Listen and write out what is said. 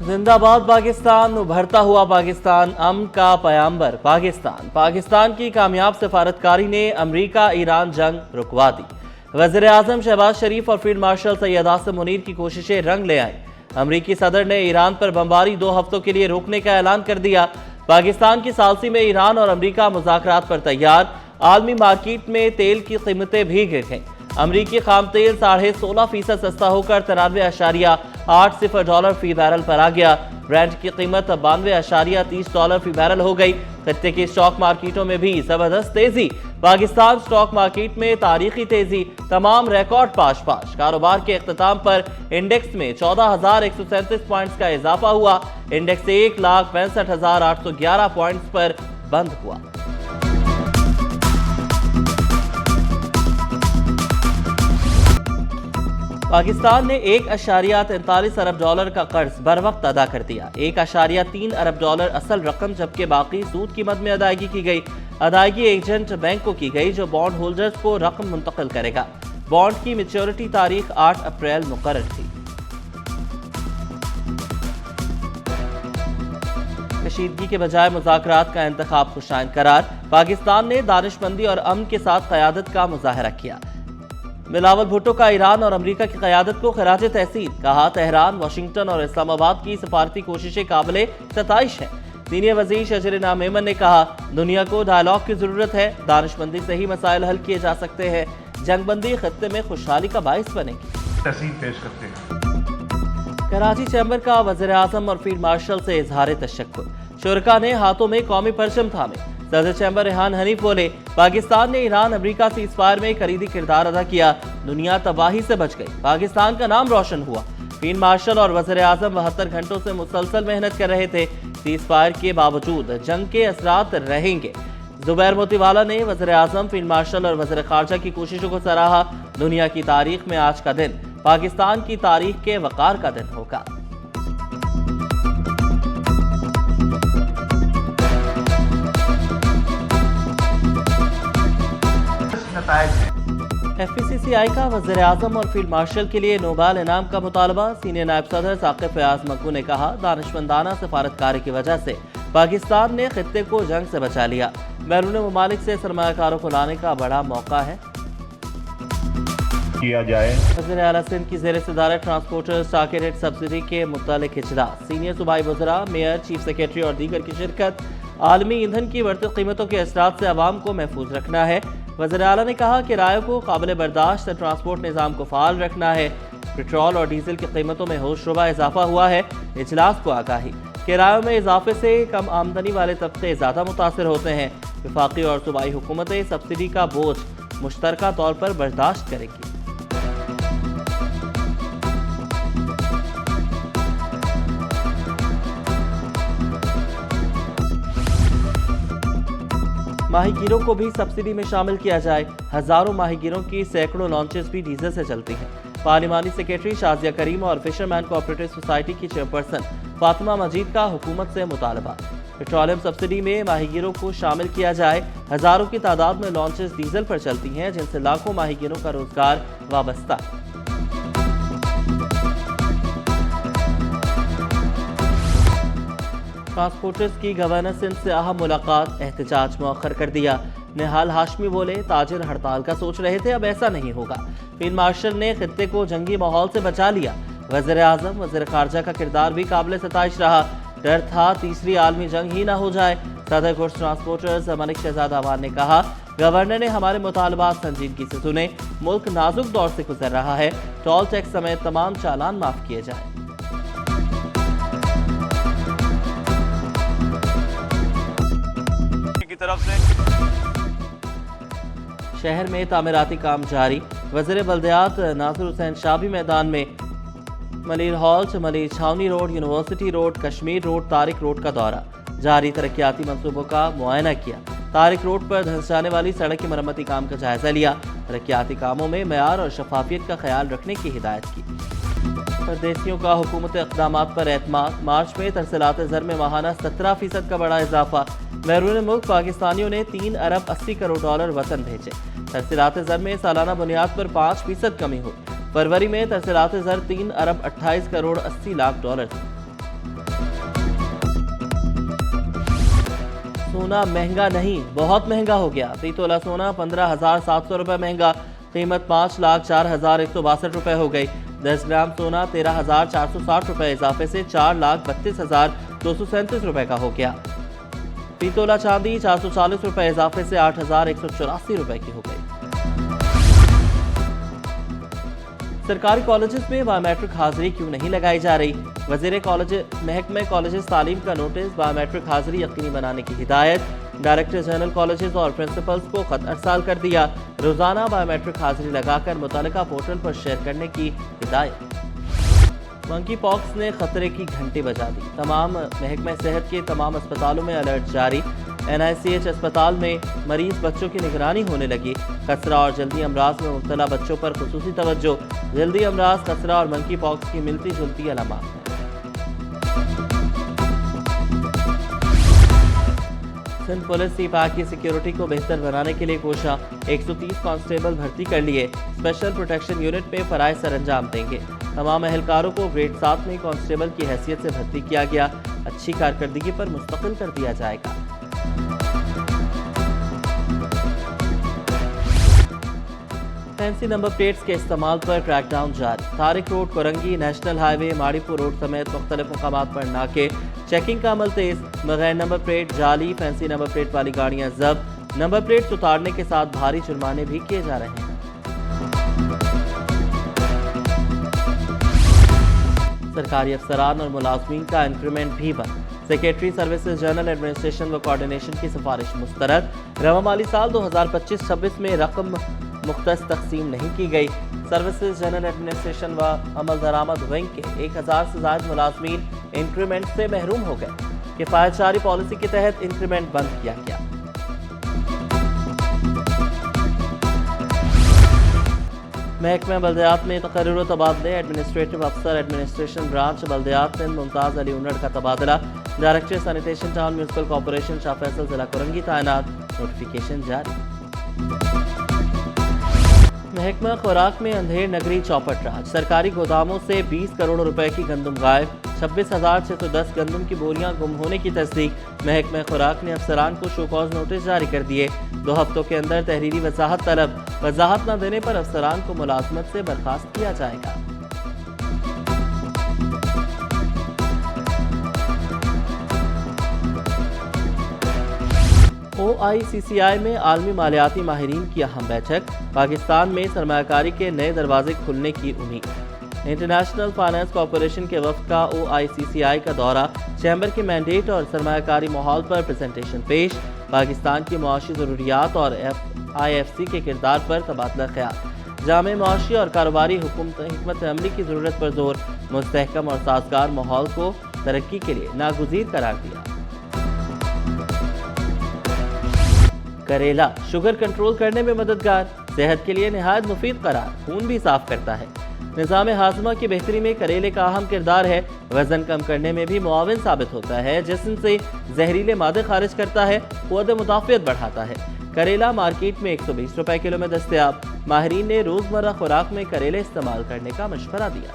जिंदा बाद पाकिस्तान, उभरता हुआ पाकिस्तान, अमन का पयाम्बर पाकिस्तान। पाकिस्तान की कामयाब सफारतकारी ने अमरीका ईरान जंग रुकवा दी। वज़ीर आज़म शहबाज शरीफ और फील्ड मार्शल सैयद आसिम मुनीर की कोशिशें रंग ले आईं। अमरीकी सदर ने ईरान पर बमबारी 2 हफ्तों के लिए रोकने का ऐलान कर दिया। पाकिस्तान की सालसी में ईरान और अमरीका मुज़ाकरात पर तैयार। आलमी मार्केट में तेल की कीमतें भी गिर गईं। अमरीकी खाम तेल 16.5% सस्ता होकर $93.80 फी बैरल पर आ गया। ब्रेंट की कीमत $92.30 फी बैरल हो गई। खत्ते की स्टॉक मार्केटों में भी जबरदस्त तेजी। पाकिस्तान स्टॉक मार्केट में तारीखी तेजी, तमाम रिकॉर्ड पाश। कारोबार के इख्तिताम पर इंडेक्स में 14,137 पॉइंट्स का इजाफा हुआ। इंडेक्स 1,65,811 पॉइंट्स पर बंद हुआ। पाकिस्तान ने $1.43 अरब का कर्ज बर वक्त अदा कर दिया। $1.3 अरब असल रकम, जबकि बाकी सूद की मद में अदायगी की गई। अदायगी एजेंट बैंक को की गई, जो बॉन्ड होल्डर्स को रकम मुंतकिल करेगा। बॉन्ड की मैच्योरिटी तारीख 8 अप्रैल मुकर्रर थी। कशीदगी के बजाय मुज़ाकरात का इंतखाब खुशाइन करार। पाकिस्तान ने दानिशमंदी और अमन के साथ क़यादत का मुजाहरा किया। बिलावल भुट्टो का ईरान और अमरीका की क़यादत को खराज तहसीन। कहा, तेहरान, वाशिंगटन और इस्लामाबाद की सफारती कोशिशें काबिले सताइश हैं। सीनियर वज़ीर शजर नाम मेमन ने कहा, दुनिया को डायलॉग की ज़रूरत है। दानिशमंदी से ही मसाइल हल किए जा सकते हैं। जंगबंदी खत्ते में खुशहाली का बाइस बनेगी। तस्वीर पेश करते हैं। कराची चैम्बर का वज़ीर आज़म और फील्ड मार्शल से इजहार तशक्कुर। शुरका ने हाथों में कौमी परचम थामे। सदर चैम्बर रेहान हनीफ बोले, पाकिस्तान ने ईरान अमरीका सीज़ फायर में कलीदी किरदार अदा किया। दुनिया तबाही से बच गई। पाकिस्तान का नाम रोशन हुआ। फील्ड मार्शल और वज़ीर आज़म 72 घंटों से मुसलसल मेहनत कर रहे थे। सीज़ फायर के बावजूद जंग के असरात रहेंगे। जुबैर मोतीवाला ने वज़ीर आज़म, फील्ड मार्शल और वज़ीर ख़ारजा की कोशिशों को सराहा। दुनिया की तारीख में आज का दिन पाकिस्तान की तारीख के वक़ार का दिन होगा। FPCCI का वज़ीर आज़म और फील्ड मार्शल के लिए नोबेल इनाम का मुतालबा। सीनियर नायब सदर साकिब फयाज मक्कू ने कहा, दानिशमंदाना सफारतकारी की वजह से पाकिस्तान ने खित्ते को जंग से बचा लिया। बैरून ममालिक से सरमायाकारों को लाने का बड़ा मौका है किया जाए। वज़ीर आला सिंध की ज़ेर सदारत ट्रांसपोर्टर्स टारगेटेड सब्सिडी के मुतालिक इजलास। सीनियर सूबाई वज़रा, मेयर, चीफ सेक्रेटरी और दीगर की शिरकत। आलमी ईंधन की बढ़ती कीमतों के असरात से अवाम को महफूज रखना है। वज़ीर आला ने कहा, किरायों को काबिल बर्दाश्त ट्रांसपोर्ट निज़ाम को फ़ाल रखना है। पेट्रोल और डीजल की कीमतों में होशरुबा इजाफा हुआ है। इजलास को आगाही, किरायों में इजाफे से कम आमदनी वाले तबके ज़्यादा मुतासर होते हैं। वफाकी और सूबाई हुकूमतें सब्सिडी का बोझ मुश्तरका तौर पर बर्दाश्त करेंगी। माहीगीरों को भी सब्सिडी में शामिल किया जाए। हजारों माहीगीरों की सैकड़ों लॉन्चेस भी डीजल से चलती हैं। पार्लिमानी सेक्रेटरी शाजिया करीम और फिशरमैन कोऑपरेटिव सोसाइटी की चेयरपर्सन फातिमा मजीद का हुकूमत से मुतालबा। पेट्रोलियम सब्सिडी में माहीगीरों को शामिल किया जाए। हजारों की तादाद में लॉन्चेस डीजल पर चलती हैं, जिनसे लाखों माहीगीरों का रोजगार वाबस्ता है। ट्रांसपोर्टर्स की गवर्नर सिंध से अहम मुलाकात, एहतजाज मौखर कर दिया। निहाल हाशमी बोले, ताजिर हड़ताल का सोच रहे थे, अब ऐसा नहीं होगा। फील्ड मार्शल ने खित्ते को जंगी माहौल से बचा लिया। वज़ीर आज़म, वज़ीर ख़ारजा का किरदार भी काबिल सताइश रहा। डर था तीसरी आलमी जंग ही ना हो जाए। सदर गुड्स ट्रांसपोर्टर्स मलिक शहजाद अवान ने कहा, गवर्नर ने हमारे मुतालबात संजीदगी से सुने। मुल्क नाजुक दौर से गुजर रहा है। टोल टैक्स समेत तमाम चालान माफ किए जाए। तरफ से शहर में तामीराती काम जारी। वज़ीर बल्दियात नासिर हुसैन शाह भी मैदान में। मलिर हॉल्ट, मलिर छावनी road, university road, Kashmir road, Tariq road का दौरा जारी। तरक्याती मंसूबों का मुआयना किया। तारिक रोड पर धंस जाने वाली सड़क की मरम्मती काम का जायजा लिया। तरक्याती कामों में मेयार और शफाफियत का ख्याल रखने की हिदायत की। परदेसियों का हुकूमत इक़दामात पर एतमाद। मार्च में तरसीलात ज़र में माहाना 17% का बड़ा इजाफा। बैरून मुल्क पाकिस्तानियों ने $3.80 करोड़ वतन भेजे। तरसीलात ज़र में सालाना बुनियाद पर 5% कमी हुई। फरवरी में तरसीलात ज़र $3.28 करोड़ 80 लाख थी। सोना महंगा नहीं, बहुत महंगा हो गया। फी तोला सोना 15,700 रुपये महंगा, कीमत 5,04,162 रुपये हो गई। 10 ग्राम सोना 13,460 रुपये इजाफे से 4,32,237 रुपये का हो गया। फी तोला चांदी 440 रुपये इजाफे से 8,184 रुपये की हो गई। सरकारी कॉलेजेस में बायोमेट्रिक हाजिरी क्यों नहीं लगाई जा रही? वज़ीर महकमे कॉलेजेस तालीम का नोटिस, बायोमेट्रिक हाजिरी यकीनी बनाने की हिदायत। डायरेक्टर जनरल कॉलेजेस और प्रिंसिपल्स को खत अरसाल कर दिया, रोजाना बायोमेट्रिक हाजिरी लगाकर मुतल्लिका पोर्टल पर शेयर करने की हिदायत। मंकी पॉक्स ने खतरे की घंटी बजा दी, तमाम महकमे सेहत के तमाम अस्पतालों में अलर्ट जारी। NICH अस्पताल में मरीज बच्चों की निगरानी होने लगी। खसरा और जल्दी अमराज में मुब्तला बच्चों पर खुसूसी तवज्जो। जल्दी अमराज, खसरा और मंकी पॉक्स की मिलती जुलती अलामात। सिंध पुलिस सीपैक की सिक्योरिटी को बेहतर बनाने के लिए कोशा, 130 कांस्टेबल भर्ती कर लिए। स्पेशल प्रोटेक्शन यूनिट में फराइज सरंजाम देंगे। तमाम एहलकारों को ग्रेड 7 में कांस्टेबल की हैसियत से भर्ती किया गया। अच्छी कारकर्दगी पर मुस्तकिल कर दिया जाएगा। फैंसी नंबर प्लेट्स के इस्तेमाल पर क्रैकडाउन जारी। Tariq road, Korangi, national highway, Mauripur road समेत मुख्तलिफ मुकामात पर नाके, चेकिंग का अमल तेज। बगैर नंबर प्लेट, जाली, फैंसी नंबर प्लेट वाली गाड़ियां जब्त। नंबर प्लेट्स उतारने के साथ भारी जुर्माने भी किए जा रहे हैं। सरकारी अफसरान और मुलाजमीन का इंक्रीमेंट भी बंद। सेक्रेटरी सर्विसेज, जनरल एडमिनिस्ट्रेशन व कोऑर्डिनेशन की सिफारिश मुस्तरद। रवा माली साल 2025-26 में रकम मुख्तस तकसीम नहीं की गई। सर्विसेज, जनरल एडमिनिस्ट्रेशन व अमल दरामद विंग के 1000 से ज्यादा मुलाजमीन इंक्रीमेंट से महरूम हो गए। किफायतशारी पॉलिसी के तहत इंक्रीमेंट बंद किया गया। महकमा बल्दियात में तकर्रुर तबादले। एडमिनिस्ट्रेटिव अफसर, एडमिनिस्ट्रेशन ब्रांच, बल्दियात सिंध मुमताज अली उन्नड़ का तबादला। Director sanitation town municipal corporation Shah Faisal जिला कोरंगी तैनात। नोटिफिकेशन जारी। महकमा खुराक में अंधेर नगरी चौपट राज। सरकारी गोदामों से 20 करोड़ रुपए की गंदम गायब। 26,610 गंदम की बोरियां गुम होने की तस्दीक। महकमा खुराक ने अफसरान को शोकॉज नोटिस जारी कर दिए। 2 हफ्तों के अंदर तहरीरी वजाहत तलब। वजाहत न देने पर अफसरान को मुलाजमत से बर्खास्त किया जाएगा। OICCI में आलमी मालियाती माहिरीन की अहम बैठक। पाकिस्तान में सरमायाकारी के नए दरवाजे खुलने की उम्मीद। इंटरनेशनल फाइनेंस कॉरपोरेशन के वफ्द का OICCI का दौरा। चैम्बर के मैंडेट और सरमायाकारी माहौल पर प्रेजेंटेशन पेश। पाकिस्तान की मुआशी ज़रूरियात और IFC के किरदार पर तबादला ख्याल। जामे मुआशी और कारोबारी हिकमत अमली की ज़रूरत पर जोर। मुस्तहकम और साजगार माहौल को तरक्की के लिए नागुज़ीर करार दिया। करेला शुगर कंट्रोल करने में मददगार। सेहत के लिए निहायत मुफीद करार। खून भी साफ करता है। निज़ाम हाज़मा की बेहतरी में करेले का अहम किरदार है। वजन कम करने में भी मुआविन साबित होता है। जिस्म से जहरीले मादे खारिज करता है। क़ुव्वत मुदाफ़ियत बढ़ाता है। करेला मार्केट में 120 रुपए किलो में दस्तयाब। माहिरीन ने रोज़मर्रा खुराक में करेले इस्तेमाल करने का मशवरा दिया।